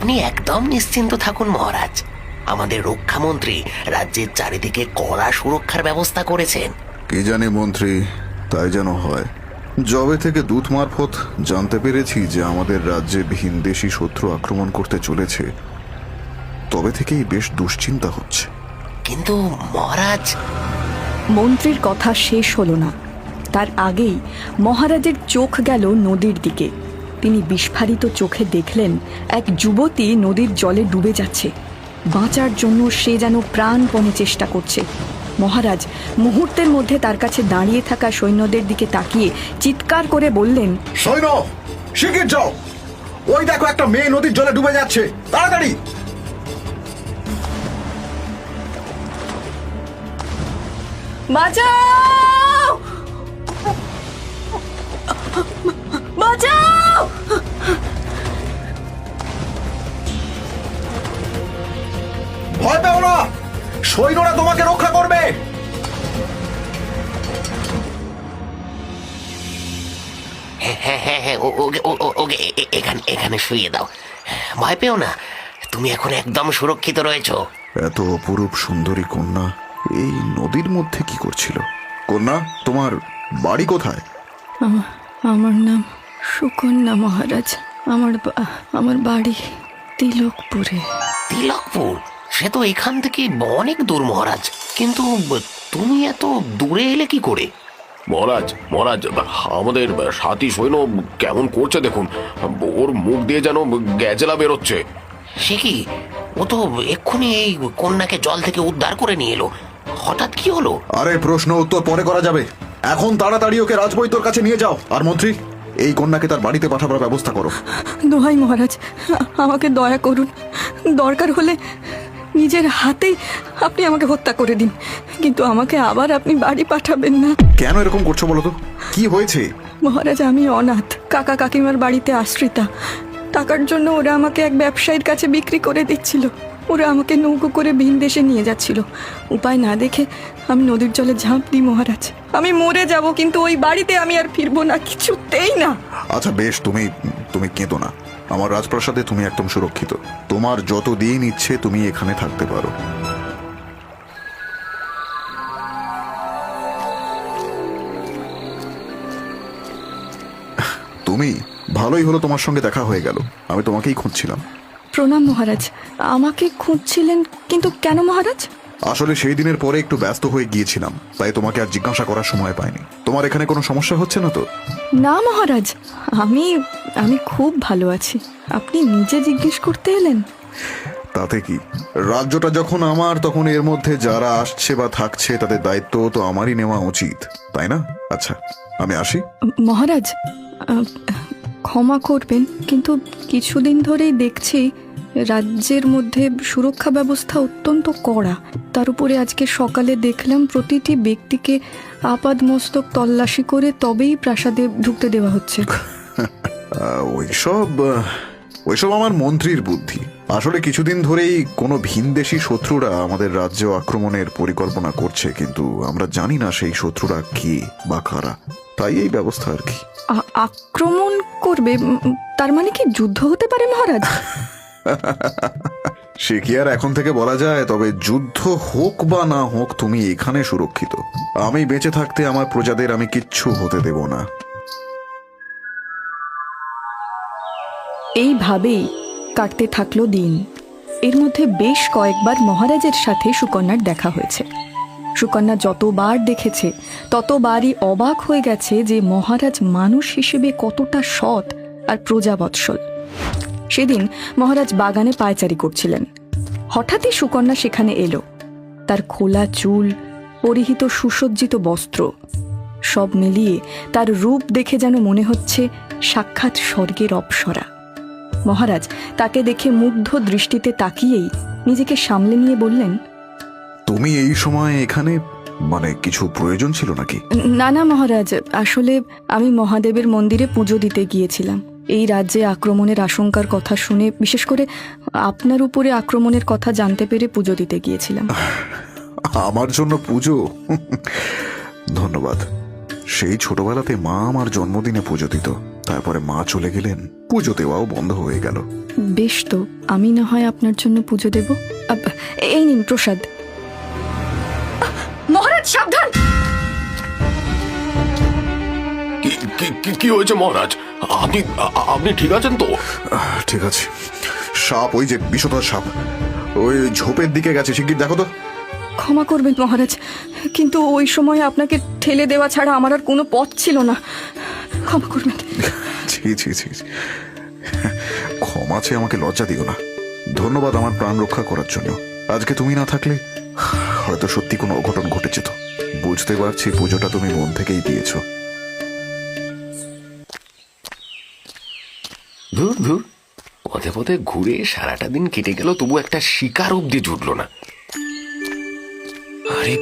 আপনি একদম নিশ্চিন্ত থাকুন মহারাজ, আমাদের রক্ষামন্ত্রী রাজ্যের চারিদিকে কড়া সুরক্ষার ব্যবস্থা করেছেন। কি জানি মন্ত্রী, তাই যেন হয়। যবে থেকে দূত মারফত জানতে পেরেছি যে আমাদের রাজ্যে ভিনদেশী শত্রু আক্রমণ করতে চলেছে, তবে থেকেই বেশ দুশ্চিন্তা হচ্ছে। কিন্তু মহারাজ। মন্ত্রীর কথা শেষ হলো না, তার আগেই মহারাজের চোখ গেল নদীর দিকে। তিনি বিস্ফারিত চোখে দেখলেন এক যুবতী নদীর জলে ডুবে যাচ্ছে। বাঁচার জন্য সে যেন প্রাণপণে চেষ্টা করছে। মহারাজ মুহূর্তের মধ্যে তার কাছে দাঁড়িয়ে থাকা সৈন্যদের দিকে তাকিয়ে চিৎকার করে বললেন, সৈন্য, শিগগির যাও, ওই দেখো একটা মেয়ে নদীর জলে ডুবে যাচ্ছে, তাড়াতাড়ি! বাঁচাও! বাঁচাও! ভয় পেও না, সৈন্যরা তোমাকে রক্ষা করবে। হ্যাঁ হ্যাঁ হ্যাঁ হ্যাঁ, ওকে এখানে শুইয়ে দাও। ভয় পেও না, তুমি এখন একদম সুরক্ষিত রয়েছো। এত অপরূপ সুন্দরী কন্যা এই নদীর মধ্যে কি করছিল? কন্যা, তোমার বাড়ি কোথায়? আমার নাম সুকন্যা মহারাজ। আমার বাড়ি তিলকপুরে। তিলকপুর? সে তো এখান থেকে অনেক দূর মহারাজ, কিন্তু তুমি এত দূরে এলে কি করে? মহারাজ মহারাজ, আমাদের সাথী সৈন্য কেমন করছে দেখুন, ওর মুখ দিয়ে যেন গ্যাজেলা বেরোচ্ছে। সে কি? ও তো এক্ষুনি এই কন্যাকে জল থেকে উদ্ধার করে নিয়ে এলো, হঠাৎ কি হলো? আরে প্রশ্ন উত্তর পরে করা যাবে, এখন তাড়াতাড়ি ওকে রাজবৈদ্যর কাছে নিয়ে যাও। আর মন্ত্রী, এই কন্যাকে তার বাড়িতে পাঠাবার ব্যবস্থা করো। দোহাই মহারাজ, আমাকে দয়া করুন। দরকার হলে নিজের হাতেই আপনি আমাকে হত্যা করে দিন, কিন্তু আমাকে আবার আপনি বাড়ি পাঠাবেন না। কেন এরকম করছো বলো তো? কি হয়েছে? মহারাজ, আমি অনাথ, কাকা কাকিমার বাড়িতে আশ্রিতা। টাকার জন্য ওরা আমাকে এক ব্যবসায়ীর কাছে বিক্রি করে দিচ্ছিল। ওরা আমাকে নৌকো করে ভিন দেশে নিয়ে যাচ্ছিল। উপায় না দেখে আমি নদীর জলে ঝাঁপ দিই মহারাজ। আমি মরে যাব, কিন্তু ওই বাড়িতে আমি আর ফিরবো না, কিছুতেই না। আচ্ছা বেশ, তুমি কেঁদো না। আমার রাজপ্রাসাদে তুমি একদম সুরক্ষিত। তোমার যত দিন ইচ্ছে তুমি এখানে থাকতে পারো। তুমি ভালোই হলো, তোমার সঙ্গে দেখা হয়ে গেল। আমি তোমাকেই খুঁজছিলাম। প্রণাম মহারাজ। আমাকে খুঁজছিলেন? কিন্তু কেন মহারাজ? আসলে সেই দিনের পরে একটু ব্যস্ত হয়ে গিয়েছিলাম, তাই তোমাকে আর জিজ্ঞাসা করার সময় পাইনি। তোমার এখানে কোনো সমস্যা হচ্ছে না তো? না মহারাজ, আমি খুব ভালো আছি। আপনি নিজে জিজ্ঞেস করতে এলেন? তাতে কি, রাজ্যটা যখন আমার, তখন এর মধ্যে যারা আসছে বা থাকছে তাদের দায়িত্ব তো আমারই নেওয়া উচিত, তাই না? আচ্ছা, আমি আসি। মহারাজ, ক্ষমা করবেন, কিন্তু কিছুদিন ধরেই দেখছি রাজ্যের মধ্যে সুরক্ষা ব্যবস্থা অত্যন্ত কড়া। তার উপরে আজকে সকালে দেখলাম প্রতিটি ব্যক্তিকে আপাদমস্তক তল্লাশি করে তবেই প্রাসাদে ঢুকতে দেওয়া হচ্ছে। ওইসব আমার মন্ত্রীর বুদ্ধি। আসলে কিছুদিন ধরেই কোনো ভিনদেশী শত্রুরা আমাদের রাজ্য আক্রমণের পরিকল্পনা করছে, কিন্তু আমরা জানি না সেই শত্রুরা কে বা কারা, তাই এই ব্যবস্থা আর কি। আক্রমণ করবে? তার মানে কি যুদ্ধ হতে পারে মহারাজ? সে কি আর এখন থেকে বলা যায়? তবে যুদ্ধ হোক বা না হোক, তুমি এখানে সুরক্ষিত। আমি বেঁচে থাকতে আমার প্রজাদের আমি কিচ্ছু হতে দেব না। এইভাবেই কাটতে থাকলো দিন। এর মধ্যে বেশ কয়েকবার মহারাজের সাথে সুকন্যার দেখা হয়েছে। সুকন্যা যতবার দেখেছে ততবারই অবাক হয়ে গেছে যে মহারাজ মানুষ হিসেবে কতটা সৎ আর প্রজাবৎসল। সেদিন মহারাজ বাগানে পায়চারি করছিলেন। হঠাৎই সুকন্যা সেখানে এলো। তার খোলা চুল, পরিহিত সুসজ্জিত বস্ত্র, সব মিলিয়ে তার রূপ দেখে যেন মনে হচ্ছে সাক্ষাৎ স্বর্গের অপ্সরা। মহারাজ তাকে দেখে মুগ্ধ দৃষ্টিতে তাকিয়েই নিজেকে সামলে নিয়ে বললেন, তুমি এই সময় এখানে, মানে কিছু প্রয়োজন ছিল নাকি? না না মহারাজ, আসলে আমি মহাদেবের মন্দিরে পুজো দিতে গিয়েছিলাম। এই রাজ্যে আক্রমণের আশঙ্কার কথা শুনে, বিশেষ করে আপনার উপরে আক্রমণের কথা জানতে পেরে পুজো দিতে গিয়েছিলাম। আমার জন্য পুজো? ধন্যবাদ। সেই ছোটবেলাতে মা আমার জন্মদিনে পুজো দিত, তারপরে মা চলে গেলেন, পুজো দেওয়াও বন্ধ হয়ে গেল। বেশ, তো আমি না হয় আপনার জন্য পুজো দেব। এই নিন প্রসাদ। মহারাজ সাবধান! কি হয়েছে মহারাজ? আপনি আপনি ঠিক আছেন তো? ঠিক আছে। সাপ, ওই যে বিষধর সাপ, ওই ঝোপের দিকে গেছে, শিগগির দেখো তো। ক্ষমা করবেন মহারাজ, কিন্তু ওই সময় আপনাকে ঠেলে দেওয়া ছাড়া আমার আর কোনো পথ ছিল না। ক্ষমা করবেন। ছি ছি ছি ছি। ক্ষমা চেয়ে আমাকে লজ্জা দিও না। ধন্যবাদ আমার প্রাণ রক্ষা করার জন্য। আজকে তুমি না থাকলে হয়তো সত্যি কোনো অঘটন ঘটে যেত। বুঝতে পারছি পুজোটা তুমি মন থেকেই দিয়েছো। ধুর ধুর, পথে পথে ঘুরে সারাটা দিন কেটে গেল, তবু একটা শিকার অব্দি জুটলো না। আরে